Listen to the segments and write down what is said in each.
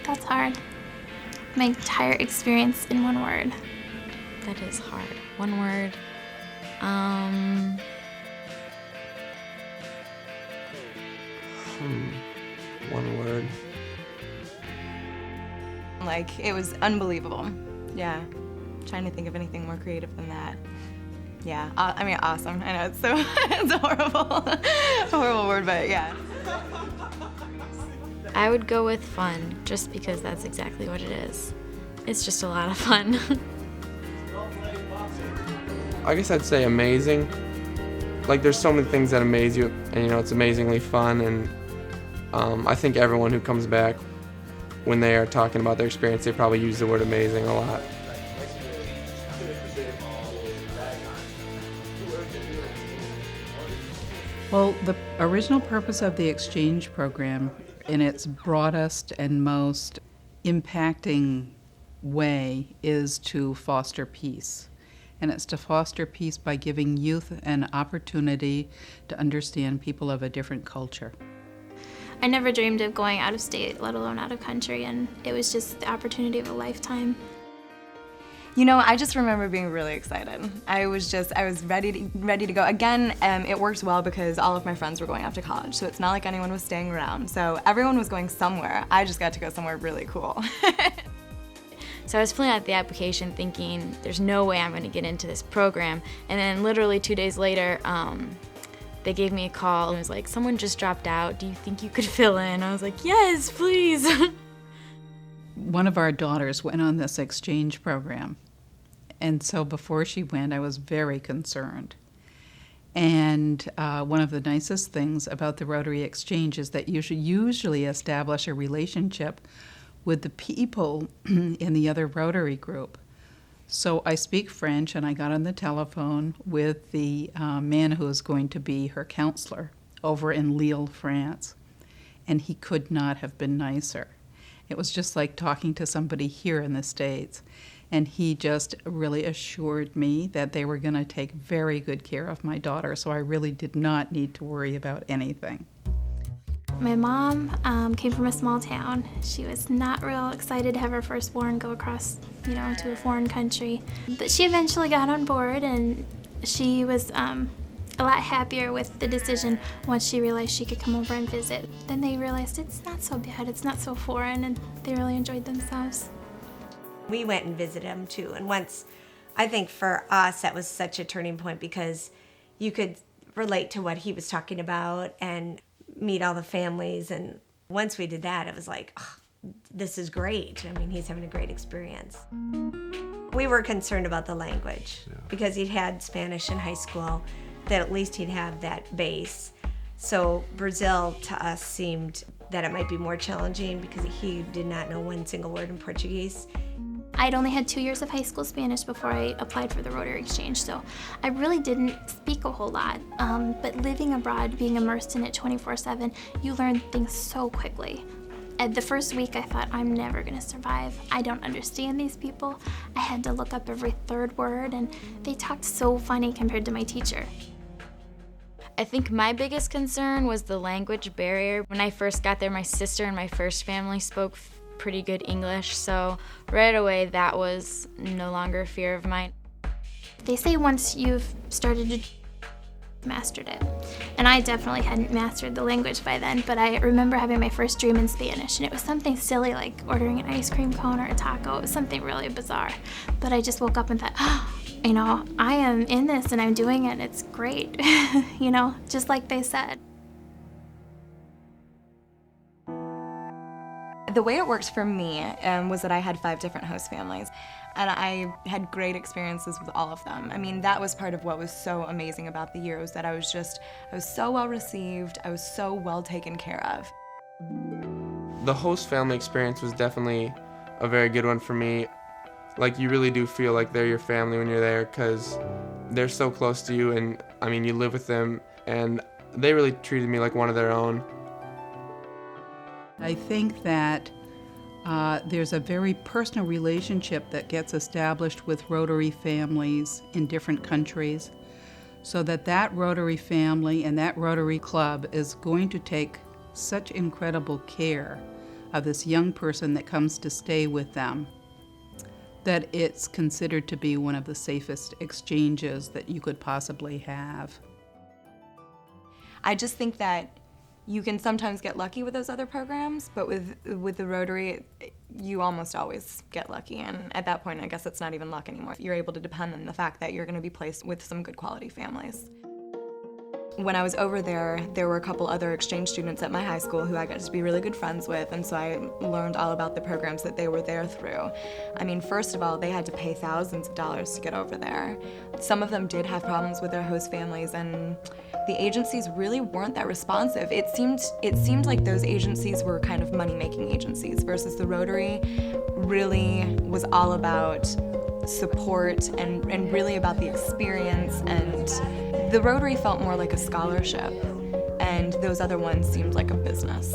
That's hard. My entire experience in one word. That is hard. One word. One word. Like, it was unbelievable. Yeah. Trying to think of anything more creative than that. Yeah. I mean, awesome. I know it's so, it's a horrible word, but yeah. I would go with fun, just because that's exactly what it is. It's just a lot of fun. I guess I'd say amazing. Like, there's so many things that amaze you, and it's amazingly fun, and I think everyone who comes back, when they are talking about their experience, they probably use the word amazing a lot. Well, the original purpose of the exchange program, in its broadest and most impacting way, is to foster peace. And it's to foster peace by giving youth an opportunity to understand people of a different culture. I never dreamed of going out of state, let alone out of country, and it was just the opportunity of a lifetime. You know, I just remember being really excited. I was ready to go. Again, it worked well because all of my friends were going off to college, so it's not like anyone was staying around. So everyone was going somewhere. I just got to go somewhere really cool. So I was filling out the application thinking, there's no way I'm going to get into this program. And then literally 2 days later, they gave me a call and it was like, someone just dropped out. Do you think you could fill in? I was like, yes, please. One of our daughters went on this exchange program. And so before she went, I was very concerned. And one of the nicest things about the Rotary Exchange is that you should usually establish a relationship with the people in the other Rotary group. So I speak French, and I got on the telephone with the man who is going to be her counselor over in Lille, France. And he could not have been nicer. It was just like talking to somebody here in the States. And he just really assured me that they were going to take very good care of my daughter, so I really did not need to worry about anything. My mom came from a small town. She was not real excited to have her firstborn go across, to a foreign country. But she eventually got on board, and she was a lot happier with the decision once she realized she could come over and visit. Then they realized it's not so bad, it's not so foreign, and they really enjoyed themselves. We went and visited him too, and once, I think for us that was such a turning point because you could relate to what he was talking about and meet all the families, and once we did that, it was like, oh, this is great. I mean, he's having a great experience. We were concerned about the language because he'd had Spanish in high school, that at least he'd have that base. So Brazil to us seemed that it might be more challenging because he did not know one single word in Portuguese. I'd only had 2 years of high school Spanish before I applied for the Rotary Exchange, so I really didn't speak a whole lot. But living abroad, being immersed in it 24/7, you learn things so quickly. At the first week, I thought, I'm never gonna survive. I don't understand these people. I had to look up every third word, and they talked so funny compared to my teacher. I think my biggest concern was the language barrier. When I first got there, my sister and my first family spoke pretty good English, so right away that was no longer a fear of mine. They say once you've started to mastered it. And I definitely hadn't mastered the language by then, but I remember having my first dream in Spanish, and it was something silly like ordering an ice cream cone or a taco. It was something really bizarre. But I just woke up and thought, I am in this and I'm doing it and it's great, just like they said. The way it works for me was that I had 5 different host families, and I had great experiences with all of them. I mean, that was part of what was so amazing about the year, was that I was so well received, I was so well taken care of. The host family experience was definitely a very good one for me. Like, you really do feel like they're your family when you're there because they're so close to you, and you live with them, and they really treated me like one of their own. I think that there's a very personal relationship that gets established with Rotary families in different countries, so that Rotary family and that Rotary club is going to take such incredible care of this young person that comes to stay with them, that it's considered to be one of the safest exchanges that you could possibly have. I just think that you can sometimes get lucky with those other programs, but with the Rotary, you almost always get lucky. And at that point, I guess it's not even luck anymore. You're able to depend on the fact that you're going to be placed with some good quality families. When I was over there were a couple other exchange students at my high school who I got to be really good friends with, and so I learned all about the programs that they were there through. I mean, first of all, they had to pay thousands of dollars to get over there. Some of them did have problems with their host families, and the agencies really weren't that responsive. It seemed like those agencies were kind of money-making agencies, versus the Rotary really was all about support and really about the experience, and the Rotary felt more like a scholarship, and those other ones seemed like a business.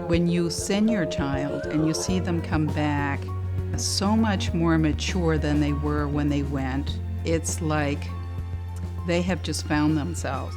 When you send your child and you see them come back so much more mature than they were when they went, it's like they have just found themselves.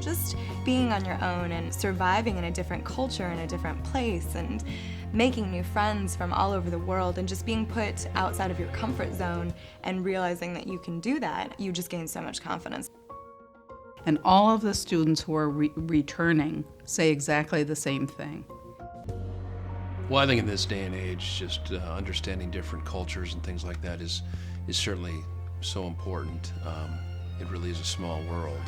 Just being on your own and surviving in a different culture, in a different place, and making new friends from all over the world, and just being put outside of your comfort zone and realizing that you can do that, you just gain so much confidence. And all of the students who are returning say exactly the same thing. Well, I think in this day and age, just understanding different cultures and things like that is certainly so important. It really is a small world.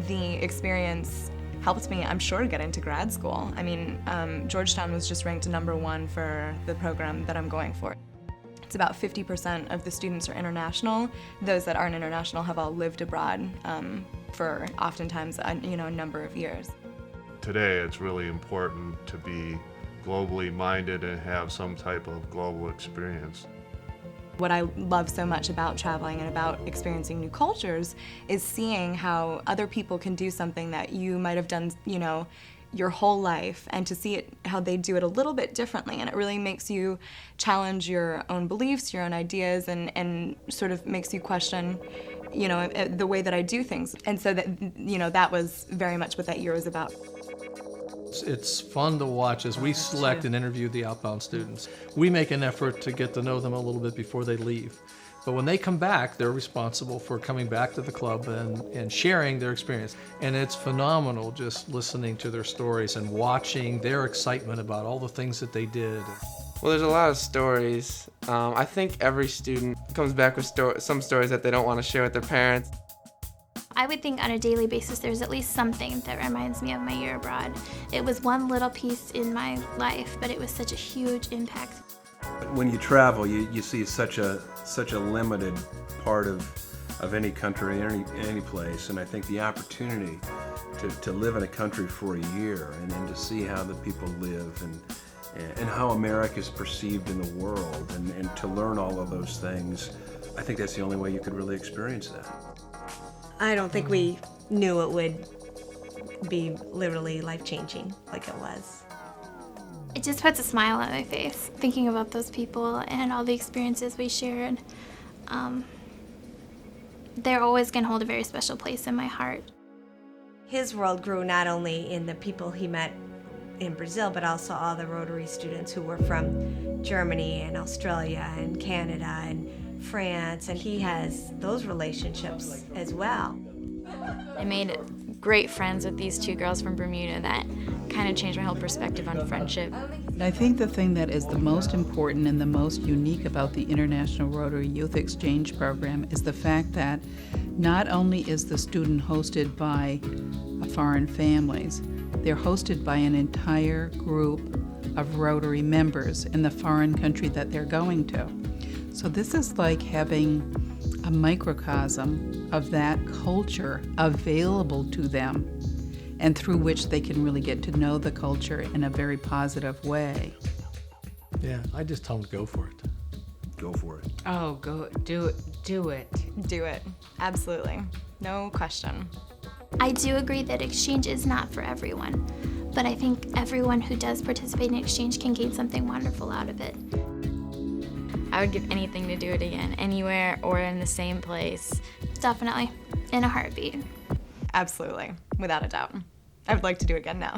The experience helped me, I'm sure, to get into grad school. I mean, Georgetown was just ranked #1 for the program that I'm going for. It's about 50% of the students are international. Those that aren't international have all lived abroad for oftentimes a number of years. Today, it's really important to be globally minded and have some type of global experience. What I love so much about traveling and about experiencing new cultures is seeing how other people can do something that you might have done, your whole life, and to see it, how they do it a little bit differently. And it really makes you challenge your own beliefs, your own ideas, and sort of makes you question, the way that I do things. And so that was very much what that year was about. It's fun to watch as we select and interview the outbound students. We make an effort to get to know them a little bit before they leave. But when they come back, they're responsible for coming back to the club and sharing their experience. And it's phenomenal just listening to their stories and watching their excitement about all the things that they did. Well, there's a lot of stories. I think every student comes back with some stories that they don't want to share with their parents. I would think on a daily basis there's at least something that reminds me of my year abroad. It was one little piece in my life, but it was such a huge impact. When you travel, you see such a limited part of any country, any place, and I think the opportunity to live in a country for a year and then to see how the people live and how America is perceived in the world and to learn all of those things, I think that's the only way you could really experience that. I don't think we knew it would be literally life-changing like it was. It just puts a smile on my face, thinking about those people and all the experiences we shared. They're always going to hold a very special place in my heart. His world grew not only in the people he met in Brazil, but also all the Rotary students who were from Germany and Australia and Canada and France, and he has those relationships as well. I made great friends with these two girls from Bermuda that kind of changed my whole perspective on friendship. I think the thing that is the most important and the most unique about the International Rotary Youth Exchange Program is the fact that not only is the student hosted by foreign families, they're hosted by an entire group of Rotary members in the foreign country that they're going to. So this is like having a microcosm of that culture available to them, and through which they can really get to know the culture in a very positive way. Yeah, I just tell them to go for it. Go for it. Oh, go do it. Do it. Absolutely. No question. I do agree that exchange is not for everyone, but I think everyone who does participate in exchange can gain something wonderful out of it. I would give anything to do it again, anywhere or in the same place. Definitely, in a heartbeat. Absolutely, without a doubt. I would like to do it again now.